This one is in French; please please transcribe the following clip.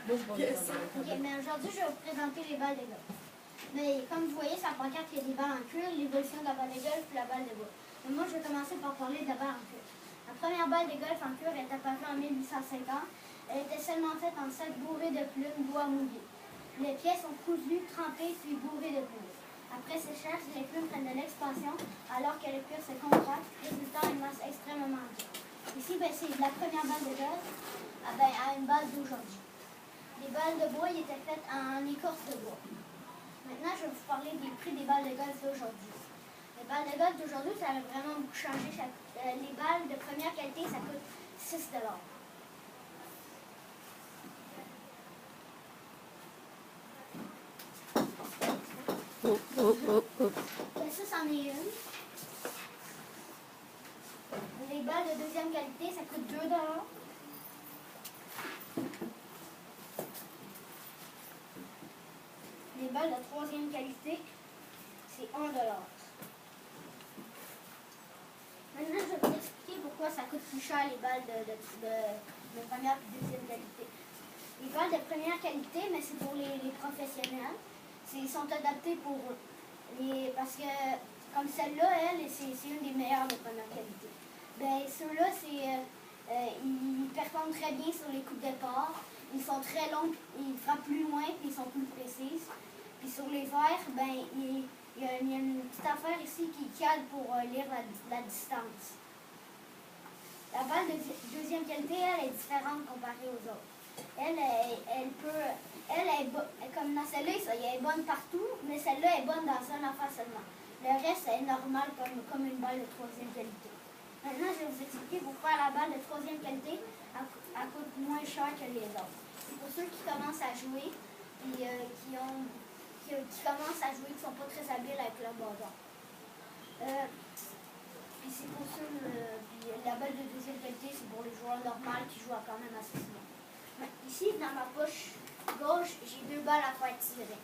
Ok, mais aujourd'hui, je vais vous présenter les balles de golf. Mais comme vous voyez, sur la pancarte, il y a des balles en cuir, l'évolution de la balle de golf et la balle de bois. Mais moi, je vais commencer par parler de la balle en cuir. La première balle de golf en cuir est apparue en 1850. Elle était seulement faite en sac bourré de plumes bois mouillé. Les pièces sont cousues, trempées, puis bourrées de plumes. Après séchage, les plumes prennent de l'expansion alors que le cuir se contracte, résultant une masse extrêmement dure. Ici, c'est la première balle de golf à une base d'aujourd'hui. Les balles de bois étaient faites en écorce de bois. Maintenant, je vais vous parler des prix des balles de golf d'aujourd'hui. Les balles de golf d'aujourd'hui, ça a vraiment beaucoup changé. Les balles de première qualité, ça coûte 6 $. Ça, c'en est une. Les balles de deuxième qualité, ça coûte 2 $. Les balles de troisième qualité, c'est 1 $. Maintenant, je vais vous expliquer pourquoi ça coûte plus cher les balles de première et deuxième qualité. Les balles de première qualité, mais c'est pour les professionnels. Ils sont adaptés pour eux. Parce que, comme celle-là, c'est une des meilleures de première qualité. Ben, ceux-là, ils performent très bien sur les coups de départ. Ils sont très longs, ils frappent plus loin, puis ils sont plus précises. Puis sur les verres, ben, il y a une petite affaire ici qui cale pour lire la distance. La balle de deuxième qualité, elle est différente comparée aux autres. Elle est comme dans celle-là, elle est bonne partout, mais celle-là est bonne dans un affaire seulement. Le reste est normal comme une balle de troisième qualité. Maintenant, je vais vous expliquer pourquoi la balle de troisième qualité elle coûte moins cher que les autres. C'est pour ceux qui commencent à jouer et qui commencent à jouer, qui ne sont pas très habiles avec le bâton. Puis c'est pour ceux, la balle de deuxième qualité, c'est pour les joueurs normaux qui jouent quand même assez souvent. Ici, dans ma poche gauche, j'ai 2 balles à faire tirer.